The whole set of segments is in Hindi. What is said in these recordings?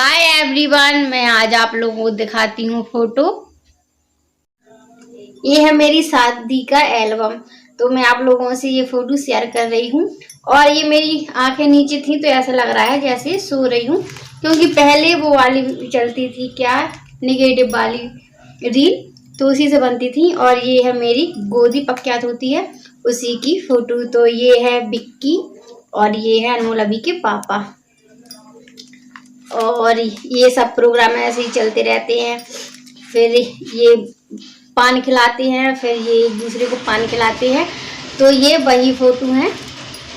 हाय एवरीवन, मैं आज आप लोगों को दिखाती हूँ फोटो। ये है मेरी शादी का एल्बम। तो मैं आप लोगों से ये फोटो शेयर कर रही हूँ। और ये मेरी आंखें नीचे थी तो ऐसा लग रहा है जैसे सो रही हूँ, क्योंकि पहले वो वाली चलती थी क्या, निगेटिव वाली रील, तो उसी से बनती थी। और ये है मेरी गोदी प्रख्यात होती है उसी की फोटो। तो ये है बिक्की और ये है अनमोल अभी के पापा। और ये सब प्रोग्राम ऐसे ही चलते रहते हैं। फिर ये पान खिलाते हैं, फिर ये एक दूसरे को पान खिलाते हैं। तो ये वही फोटो हैं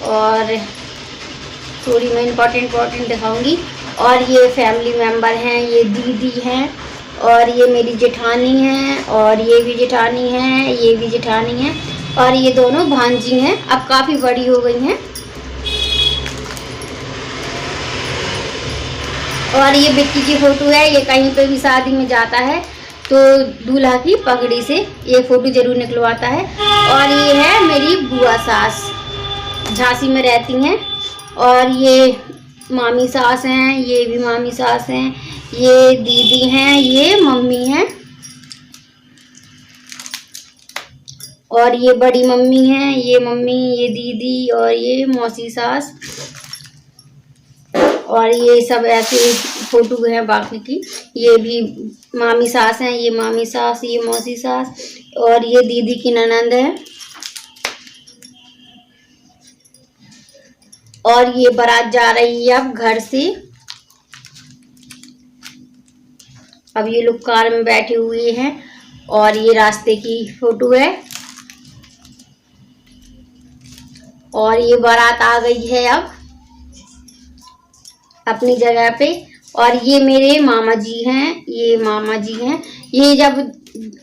और थोड़ी मैं इम्पोर्टेंट दिखाऊंगी। और ये फैमिली मेम्बर हैं, ये दीदी हैं और ये मेरी जेठानी हैं और ये भी जेठानी हैं, ये भी जेठानी हैं और ये दोनों भांजी हैं। अब काफ़ी बड़ी हो गई हैं। और ये बिक्की की फोटो है। ये कहीं पे भी शादी में जाता है तो दूल्हा की पगड़ी से ये फोटो जरूर निकलवाता है। और ये है मेरी बुआ सास, झांसी में रहती हैं। और ये मामी सास हैं, ये भी मामी सास हैं, ये दीदी हैं, ये मम्मी हैं और ये बड़ी मम्मी हैं, ये मम्मी, ये दीदी और ये मौसी सास। और ये सब ऐसे फोटो हैं बाकी की। ये भी मामी सास हैं, ये मामी सास, ये मौसी सास और ये दीदी की ननंद है। और ये बारात जा रही है अब घर से। अब ये लोग कार में बैठे हुए हैं और ये रास्ते की फोटो है। और ये बारात आ गई है अब अपनी जगह पे। और ये मेरे मामा जी हैं, ये मामा जी हैं। ये जब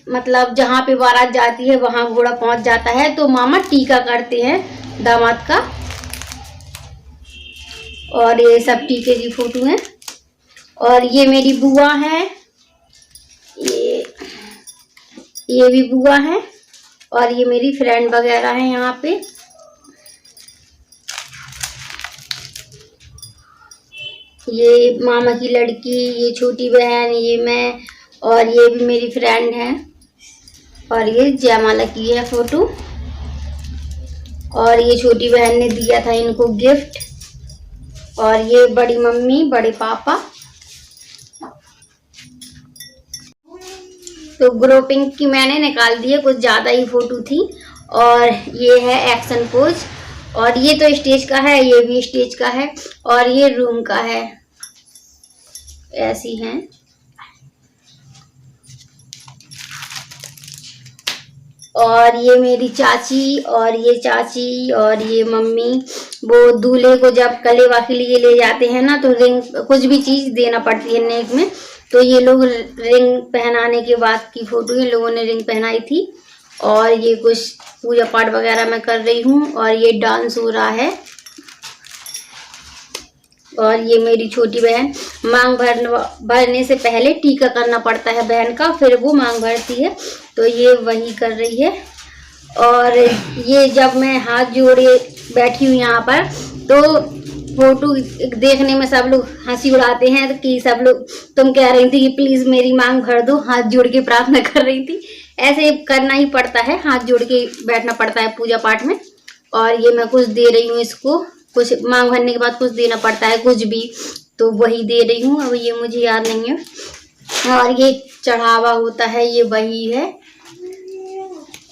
मतलब जहाँ पे बारात जाती है वहाँ घोड़ा पहुँच जाता है तो मामा टीका करते हैं दामाद का। और ये सब टीके की फोटो हैं। और ये मेरी बुआ है, ये भी बुआ है और ये मेरी फ्रेंड वगैरह है यहाँ पे। ये मामा की लड़की, ये छोटी बहन, ये मैं और ये भी मेरी फ्रेंड है। और ये जयमाला की है फोटो। और ये छोटी बहन ने दिया था इनको गिफ्ट। और ये बड़ी मम्मी, बड़े पापा। तो ग्रुपिंग की मैंने निकाल दी है, कुछ ज़्यादा ही फोटो थी। और ये है एक्शन पोज। और ये तो स्टेज का है, ये भी स्टेज का है और ये रूम का है। ऐसी हैं। और ये मेरी चाची और ये चाची और ये मम्मी। वो दूल्हे को जब कलेवा के लिए ले जाते हैं ना तो रिंग, कुछ भी चीज देना पड़ती है नेक में। तो ये लोग रिंग पहनाने के बाद की फोटो, इन लोगों ने रिंग पहनाई थी। और ये कुछ पूजा पाठ वगैरह मैं कर रही हूँ और ये डांस हो रहा है। और ये मेरी छोटी बहन, मांग भरने से पहले टीका करना पड़ता है बहन का, फिर वो मांग भरती है। तो ये वही कर रही है। और ये जब मैं हाथ जोड़े बैठी हूँ यहाँ पर तो फोटो देखने में सब लोग हंसी उड़ाते हैं कि सब लोग तुम कह रही थी कि प्लीज मेरी मांग भर दो, हाथ जोड़ के प्रार्थना कर रही थी। ऐसे करना ही पड़ता है, हाथ जोड़ के बैठना पड़ता है पूजा पाठ में। और ये मैं कुछ दे रही हूँ इसको, कुछ मांग भरने के बाद कुछ देना पड़ता है कुछ भी, तो वही दे रही हूँ। अब ये मुझे याद नहीं है। और ये चढ़ावा होता है, ये वही है।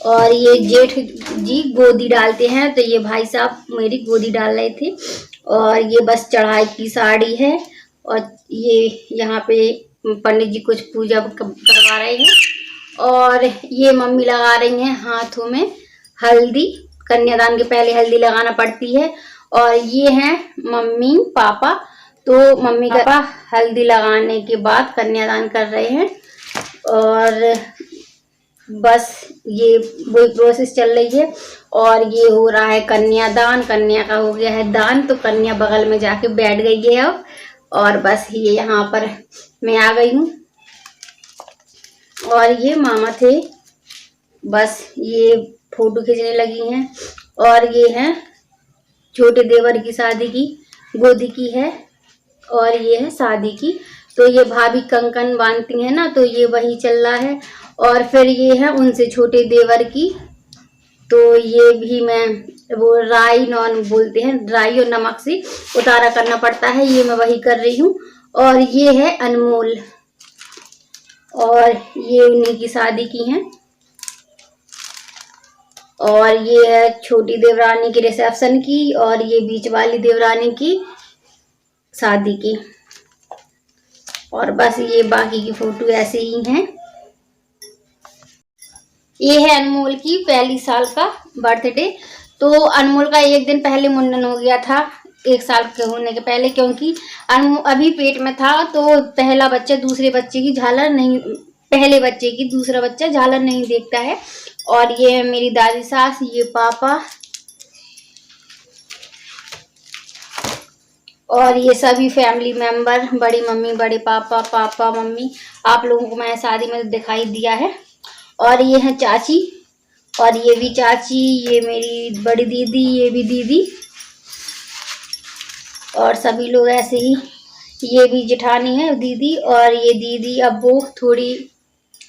और ये जेठ जी गोदी डालते हैं, तो ये भाई साहब मेरी गोदी डाल रहे थे। और ये बस चढ़ाई की साड़ी है। और ये यहाँ पे पंडित जी कुछ पूजा करवा रहे हैं। और ये मम्मी लगा रही हैं हाथों में हल्दी, कन्यादान के पहले हल्दी लगाना पड़ती है। और ये हैं मम्मी पापा। तो मम्मी का पापा हल्दी लगाने के बाद कन्यादान कर रहे हैं। और बस ये वही प्रोसेस चल रही है। और ये हो रहा है कन्यादान, कन्या का हो गया है दान। तो कन्या बगल में जाके बैठ गई है अब। और बस ये यहाँ पर मैं आ गई हूँ। और ये मामा थे, बस ये फोटो खींचने लगी हैं। और ये है छोटे देवर की शादी की गोदी की है। और ये है शादी की तो ये भाभी कंकन बांधती है ना, तो ये वही चल रहा है। और फिर ये है उनसे छोटे देवर की, तो ये भी मैं वो राई नॉन बोलते हैं, राई और नमक से उतारा करना पड़ता है, ये मैं वही कर रही हूँ। और ये है अनमोल, और ये उन्हीं की शादी की हैं। और ये है छोटी देवरानी की रिसेप्शन की, और ये बीच वाली देवरानी की शादी की। और बस ये बाकी की फोटो ऐसे ही हैं। ये है अनमोल की पहली साल का बर्थडे। तो अनमोल का एक दिन पहले मुंडन हो गया था, 1 साल के होने के पहले, क्योंकि अभी पेट में था, तो पहला बच्चा दूसरे बच्चे की झालर नहीं, पहले बच्चे की दूसरा बच्चा झालर नहीं देखता है। और ये है मेरी दादी सास, ये पापा, और ये सभी फैमिली मेंबर, बड़ी मम्मी, बड़े पापा, पापा मम्मी। आप लोगों को मैंने शादी में दिखाई दिया है। और ये है चाची, और ये भी चाची, ये मेरी बड़ी दीदी, ये भी दीदी, और सभी लोग ऐसे ही। ये भी जेठानी है दीदी, और ये दीदी अब वो थोड़ी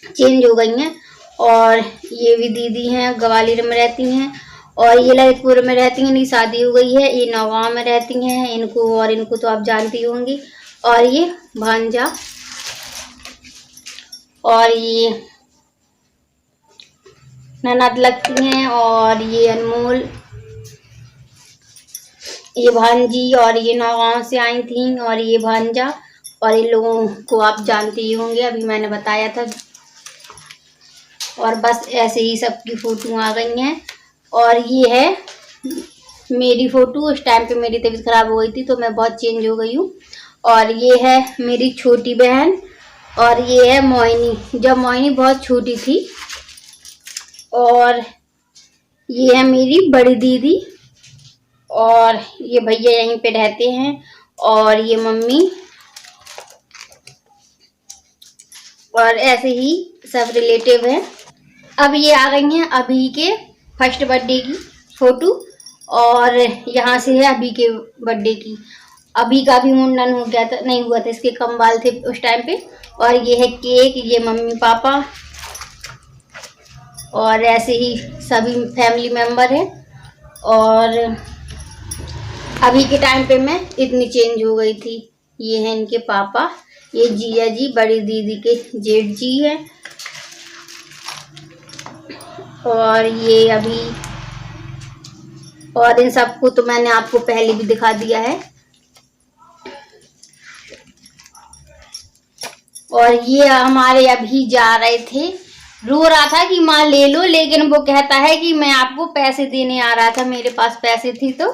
चेंज हो गई हैं। और ये भी दीदी हैं, ग्वालियर में रहती हैं, और ये ललितपुर में रहती हैं, इनकी शादी हो गई है। ये नौगांव में रहती हैं, इनको तो आप जानती होंगी। और ये भांजा, और ये ननद लगती हैं, और ये अनमोल, ये भांजी, और ये नौगांव से आई थी, और ये भांजा, और इन लोगों को आप जानते ही होंगे, अभी मैंने बताया था। और बस ऐसे ही सबकी फोटो आ गई हैं। और ये है मेरी फोटो, उस टाइम पे मेरी तबीयत खराब हो गई थी, तो मैं बहुत चेंज हो गई हूँ। और ये है मेरी छोटी बहन, और ये है मोहिनी, जब मोहिनी बहुत छोटी थी। और ये है मेरी बड़ी दीदी, और ये भैया यहीं पे रहते हैं, और ये मम्मी, और ऐसे ही सब रिलेटिव हैं। अब ये आ गई हैं अभी के फर्स्ट बर्थडे की फोटो, और यहाँ से है अभी के बर्थडे की। अभी का भी मुंडन हो गया था, नहीं हुआ था, इसके कम बाल थे उस टाइम पे। और ये है केक, ये मम्मी पापा, और ऐसे ही सभी फैमिली मेंबर हैं। और अभी के टाइम पे मैं इतनी चेंज हो गई थी। ये हैं इनके पापा, ये जीजा जी, बड़ी दीदी के जेठ जी हैं। और ये अभी, और इन सबको तो मैंने आपको पहले भी दिखा दिया है। और ये हमारे अभी जा रहे थे, रो रहा था कि माँ ले लो, लेकिन वो कहता है कि मैं आपको पैसे देने आ रहा था, मेरे पास पैसे थी तो।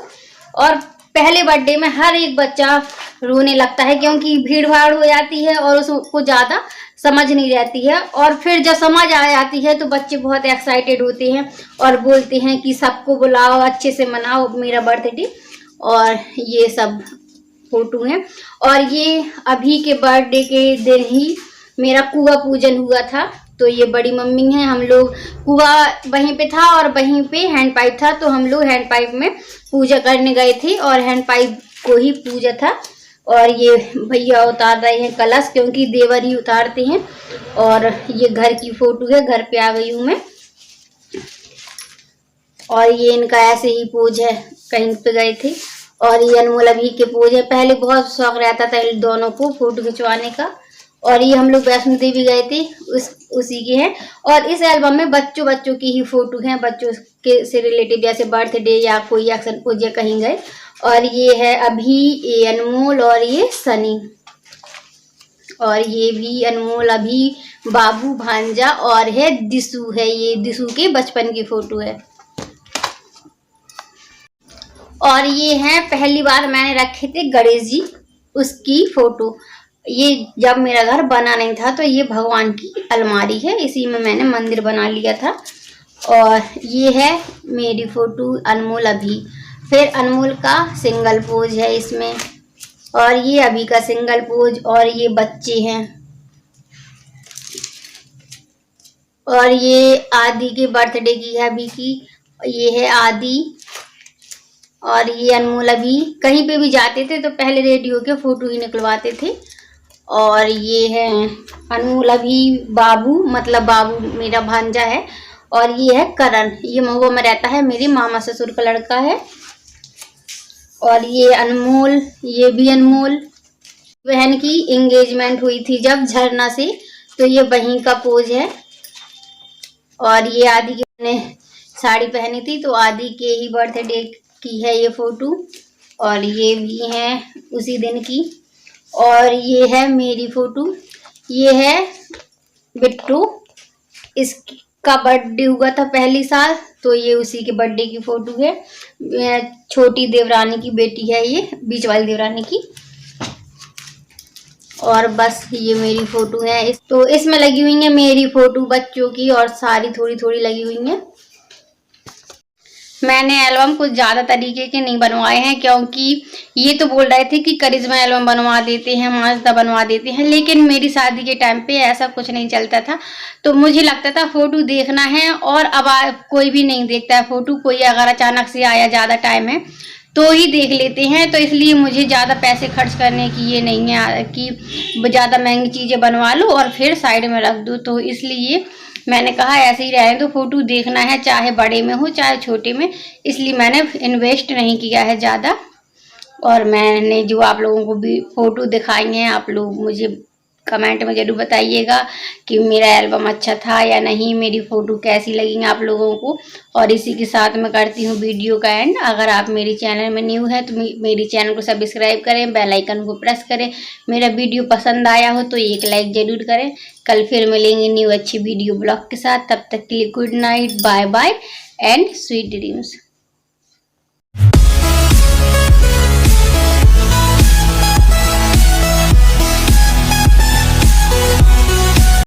और पहले बर्थडे में हर एक बच्चा रोने लगता है, क्योंकि भीड़ भाड़ हो जाती है और उसको ज़्यादा समझ नहीं रहती है। और फिर जब समझ आ जाती है तो बच्चे बहुत एक्साइटेड होते हैं और बोलते हैं कि सबको बुलाओ, अच्छे से मनाओ मेरा बर्थडे। और ये सब फोटो हैं। और ये अभी के बर्थडे के दिन ही मेरा कुआं पूजन हुआ था। तो ये बड़ी मम्मी हैं, हम लोग कुआं वहीं पे था और वहीं पे हैंड पाइप था, तो हम लोग हैंड पाइप में पूजा करने गए थे और हैंड पाइप को ही पूजा था। और ये भैया उतार रहे हैं कलश, क्योंकि देवर ही उतारते हैं। और ये घर की फोटो है, घर पे आ गई हूँ मैं। और ये इनका ऐसे ही पोज है, कहीं पे गए थे। और ये अनमोल अभी के पोज है। पहले बहुत शौक रहता था इन दोनों को फोटो खिंचवाने का। और ये हम लोग वैष्णो देवी गए थे, उसी के हैं। और इस एल्बम में बच्चों की ही फोटो हैं, बच्चों के से रिलेटेड, जैसे बर्थडे या कोई एक्शन पोज या कहीं गए। और ये है अभी, ये अनमोल, और ये सनी, और ये भी अनमोल, अभी, बाबू, भांजा, और है दिशु है, ये दिशु के बचपन की फोटो है। और ये है पहली बार मैंने रखे थे गणेश जी, उसकी फोटो। ये जब मेरा घर बना नहीं था तो ये भगवान की अलमारी है, इसी में मैंने मंदिर बना लिया था। और ये है मेरी फोटो अनमोल अभी। फिर अनमोल का सिंगल पोज है इसमें, और ये अभी का सिंगल पोज। और ये बच्चे हैं। और ये आदि के बर्थडे की है अभी की, ये है आदि। और ये अनमोल अभी कहीं पे भी जाते थे तो पहले रेडी होके फोटो ही निकलवाते थे। और ये है अनमोल, अभी बाबू मतलब बाबू मेरा भांजा है। और ये है करण, ये महुआ में रहता है, मेरी मामा ससुर का लड़का है। और ये अनमोल, ये भी अनमोल। बहन की एंगेजमेंट हुई थी जब झरना से, तो ये वहीं का पोज है। और ये आदि की मैंने साड़ी पहनी थी, तो आदि के ही बर्थडे की है ये फोटो। और ये भी है उसी दिन की। और ये है मेरी फोटो, ये है बिट्टू, इसका बर्थडे हुआ था पहली साल, तो ये उसी के बर्थडे की फोटो है। छोटी देवरानी की बेटी है ये, बीच वाली देवरानी की। और बस ये मेरी फोटो है। तो इसमें लगी हुई है मेरी फोटो बच्चों की, और सारी थोड़ी थोड़ी लगी हुई है। मैंने एल्बम कुछ ज़्यादा तरीके के नहीं बनवाए हैं, क्योंकि ये तो बोल रहे थे कि करिश्मा एल्बम बनवा देते हैं, माजदा बनवा देते हैं, लेकिन मेरी शादी के टाइम पे ऐसा कुछ नहीं चलता था। तो मुझे लगता था फोटो देखना है, और अब कोई भी नहीं देखता है फोटो। कोई अगर अचानक से आया, ज़्यादा टाइम है तो ही देख लेते हैं। तो इसलिए मुझे ज़्यादा पैसे खर्च करने की ये नहीं है कि ज़्यादा महंगी चीज़ें बनवा लो और फिर साइड में रख दो। तो इसलिए मैंने कहा ऐसे ही रहने दो, फोटो देखना है, चाहे बड़े में हो चाहे छोटे में। इसलिए मैंने इन्वेस्ट नहीं किया है ज़्यादा। और मैंने जो आप लोगों को भी फोटो दिखाई हैं, आप लोग मुझे कमेंट में ज़रूर बताइएगा कि मेरा एल्बम अच्छा था या नहीं, मेरी फ़ोटो कैसी लगी आप लोगों को। और इसी के साथ मैं करती हूँ वीडियो का एंड। अगर आप मेरे चैनल में न्यू है तो मेरे चैनल को सब्सक्राइब करें, बेल आइकन को प्रेस करें। मेरा वीडियो पसंद आया हो तो एक लाइक ज़रूर करें। कल फिर मिलेंगे न्यू अच्छी वीडियो ब्लॉग के साथ। तब तक के लिए good night, bye bye and sweet dreams.